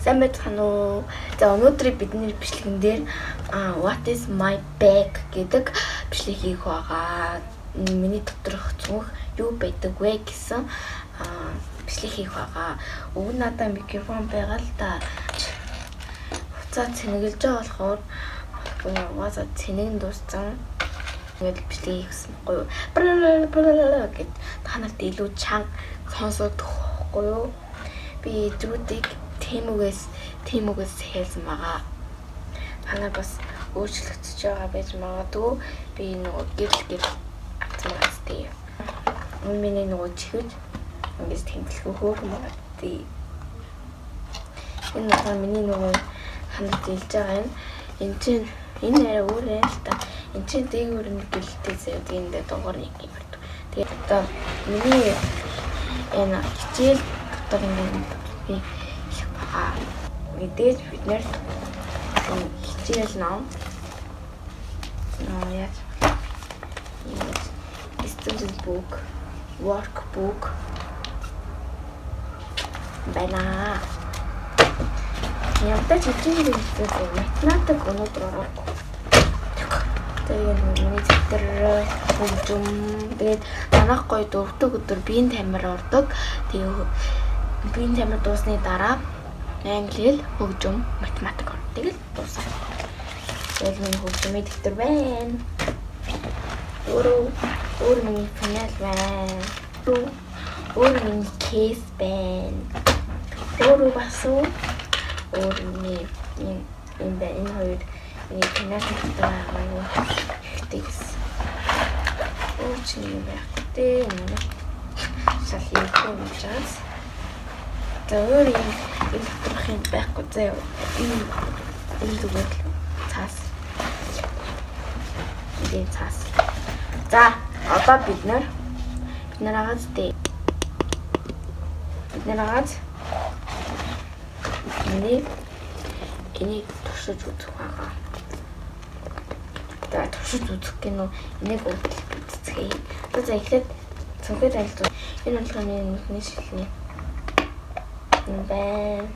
Сайн байцгаана уу? За өнөөдөр бидний бичлэгэн дээр what is my bag гэдэг бичлэг хийх байгаа. Миний доторх цүнх юу байдаг вэ гэсэн бичлэг хийх байгаа. Өг надад микрофон байгаа л да. Хуцаа цэнэглэж байгаа болохоор угаасаа цэнэгэн дууссан. Ингээд бичлэг хийсэн гоё. Гэт та нарт илүү чанга сонсогдох байхгүй юу? Би зүудийг Тэмүгээс хэлсэн байгаа. Танаа бас өөрчлөгдөж байгаа байж магадгүй. Би нөгөө гэрэл авсан байгаас тий. Миний нөгөө чихэж ингэж тэмдэглэхөө хөөрхөн байгаа тий. Энэ нөгөө миний нөгөө ханад илж байгаа юм. Энэ арай өөр юм л та. Энд чинь дээгүүр нэг гэлтэй зэв тэндээ дугаар нэг юм байна. Тэгээд одоо миний энэ хичээл дотор ингэ мэдээж бид нэр хичээл ном яаж student book workbook байна. Ямтай хичээл хийх математик өнөөдөр ороогүй. Тэгээд миний зэвтэр хөгжим тэгээд манайх гоё дөрөвдөг өдөр биеийн тамир ордог. Тэгээд биеийн тамир дуусны дараа англи, хөгжим, математик ордог л дуусах. Тэгээд миний хөгжмийн дэвтэр байна. Өөр миний финал байна. Өөр миний кейс байна. Өөр бас өөр миний энэ хоёр миний финал дэвтэр байгаа. Тэгс. Очны бахтэй нэг шалхий комчаас. Тэр юм электрохин байхгүй заяа. Энэ зүгээр цаас. Энэ цаас. За, одоо бид нараас энийг туршиж үзэх байгаа. За, туршиж үзэх гэнэ энийг үзцгээе. За, эхлээд цонхыг танилцуулъя. Энэ болгоны нүхний шилний байна.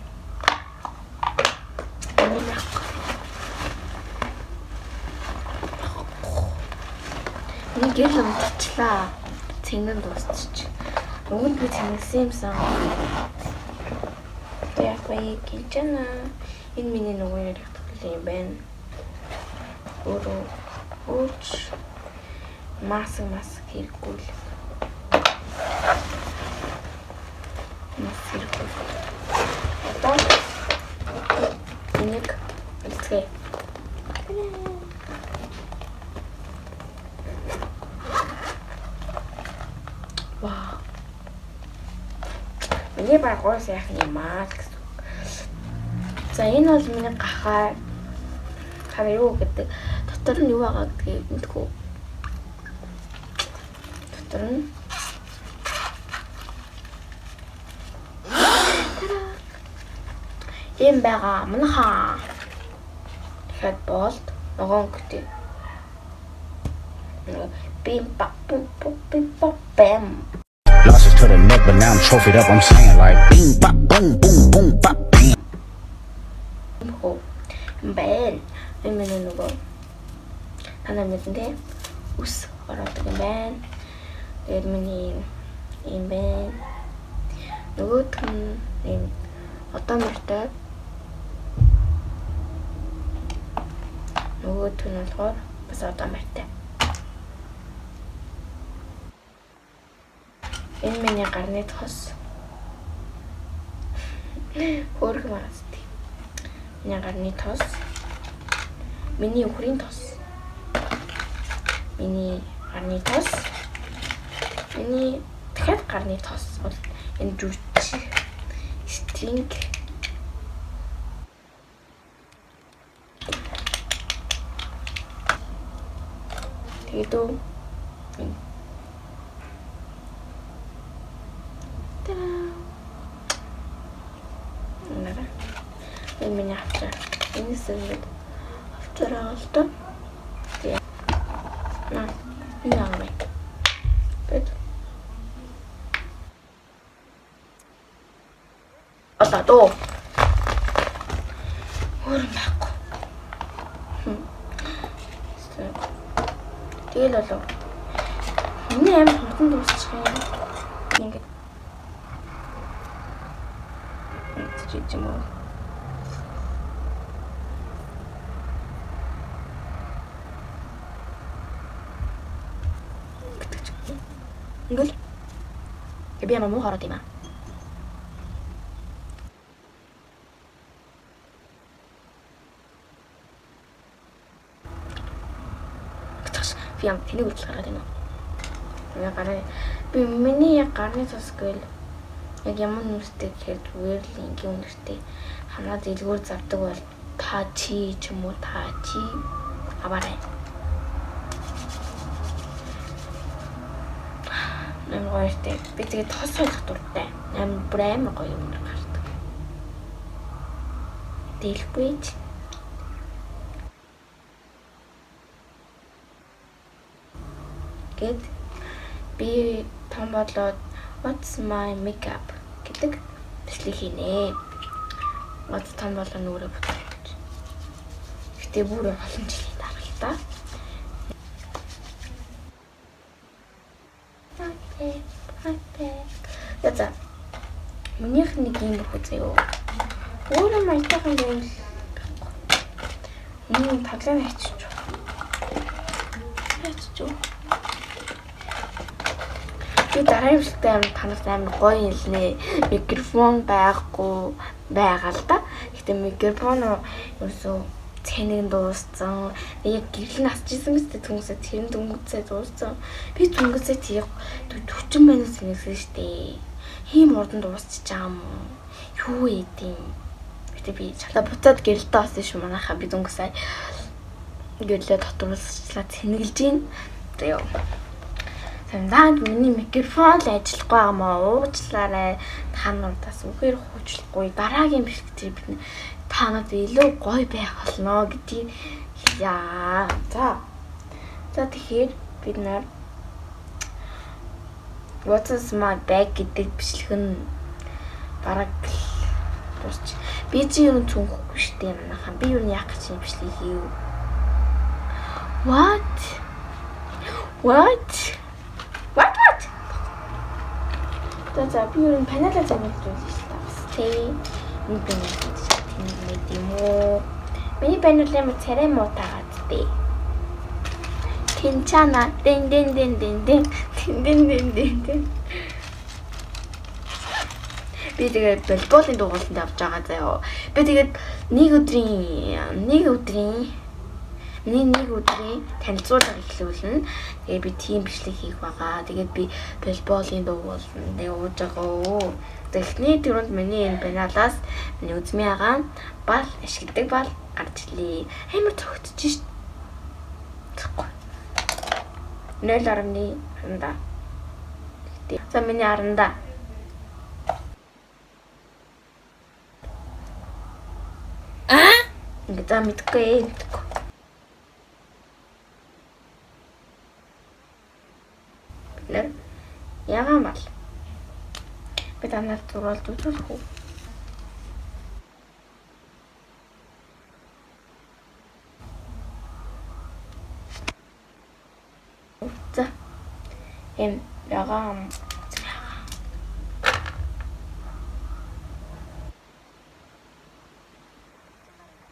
Нэг гэрэл унтчихлаа. Цэнгэн дуусчих. Өгөнд би цэнгсэн юмсан. Яг бай гинжана. Энэ миний нөгөө яригдах юм байна. Өөрч маск хэрэггүй л. Одоо энийг үлдэхээ. Вау. Миний багуу сайхан юм аа гэсэн. За энэ бол миний гахаа. Хараа юу гэдэг. Дотор нь юу байгаа гэдгийг мэдгүй. Дотор нь юм байгаа манайхаа. Тэгэхэд болт ногоон гэдэг. Bim bap bam. Losses to the neck, but now I'm trophied up. I'm saying like bing bap boom boom boom bap bam. Ben, энэ нөгөө танаа мэдэнтэй ус ороодаг юм байна. Тэгээд миний юм байна. Нөгөөх нь энэ одоо мөртэй. Нөгөөх нь болохоор бас одоо мөртэй. Энэ миний гарны тос. Хөрх маасти. Миний гарны тос. Миний өхрийн тос. Миний гарны тос. Миний дахиад гарны тос бол энэ жүжиг стринг. Тэгээд энэ миний авчаа. Энэ сэргээд авчаараа л та. Тэгээ. Энэ аваа. Бэт. Одоо өөр байхгүй. Тэгэл болов. Миний амар хурдан дуусчих юм. Ингээд чичим уу. Ингээл би ямар муу хараад юм аа. Би юм тэнийг үл гаргаад байна. Яг гараа би миний гарны цусгэл яг ямар нүртэй гэхээр зүгээр л ингийн үнэртэй ханаа дэлгүүр завдаг бол та чи ч юм уу та чи аваарай. Нам гоёртэй би тэгээд тос ойлгох дуртай. Нам брэм гоё юм гардаг. Дэлгүй ч гэд би том бодлоод what's my makeup гэдэг бичлэг хийнэ. Мод том болоо нүрэ бүтээж. Гэтэ бүр олон жилийн дараа л та. Яа. Минийх нэг юм бүхий зөө. Өөрөө майтайхан байвал таглаа хайчих. Би дараагийн бичлэгтээ амар танаас амар гоё хэлнэ. Микрофон байхгүй байгаа л да. Гэтэ микрофон ерөөсөө цэнэг дууссан. Яг гэрэл нь асчихсан мэт түнсээ тэр дүнгцээ дууссан. Би дүнгцээ тийг 40 минут сэнэсэн штэ. Хим урдан дуусчих юм. Юу эдийн. Гэтэ би чалаа буцаад гэрэлтэй осон шүү манайхаа би дүнгсээ гэрэлээ дотруулчлаа цэнэглэж гин. Тэгээ Самдан миний микрофон л ажиллахгүй юм аа уучлаарай. Та нартаас үхээр хуучлахгүй. Дараагийн бичлэгтээ бид танад илүү гоё байх болно гэдгийг яа. За тэгэхээр бид нар What's my bag гэдэг бичлэг нь бараг дуусч. Би чи юу цүнхгүй штэ манайхаа. Би юу яах гэж юм бичлэг хийв. What? За би юу панелаа замиулж байна шүү дээ. Бас тий. Нэг би нэг юм уу. Миний панел юм царай муутагаад дээ. Тинчана дэн. Би тэгээд волейболын дугууланд авч байгаа заяа. Би тэгээд нэг өдрийн танилцуулга эхлүүлнэ. Тэгээд би тийм бичлэг хийх байгаа. Тэгээд би волейболын дугууланд явж байгаа. Эхний түрүүнд миний энэ паналаас миний үзмийн агаан бал ашигладаг бал гарч илээ. Амар цогтж шít. 0.1 да. За миний 10 да. Ингээд за мэдгүй. Ягаан бал. Би танаар зурвалд үзүүлэх үү? За. Ягаан.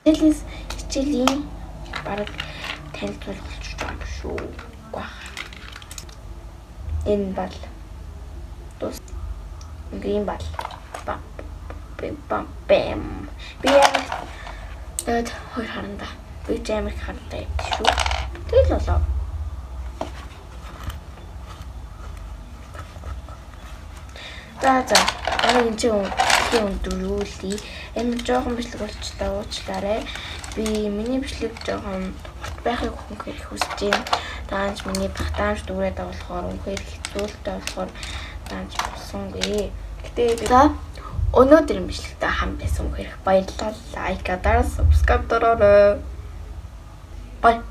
Хичээлийн бараг танилцуулж байгаа шүү. Энэ бал. Тус. Грин бал. Бам. Би яг хоёр харанда. Би жамир хартай шүү. Тэгэл болоо. За. Дараа энэ чинь дөрүүлээ. Энэ жоохон бичлэг болчлаа уучлаарай. Би миний бичлэг жоохон байхыг хүнхээр хүсэж байна. Таанч миний багтаамж дүүрээд болохоор үнхээр хэцүүлтэй болохоор таанч болсонгүй. Гэтэ за өнөөдрийн бичлэгтэй хамт байсан үнхээр баярлалаа. Лайк, subscribe дараарай. Бай.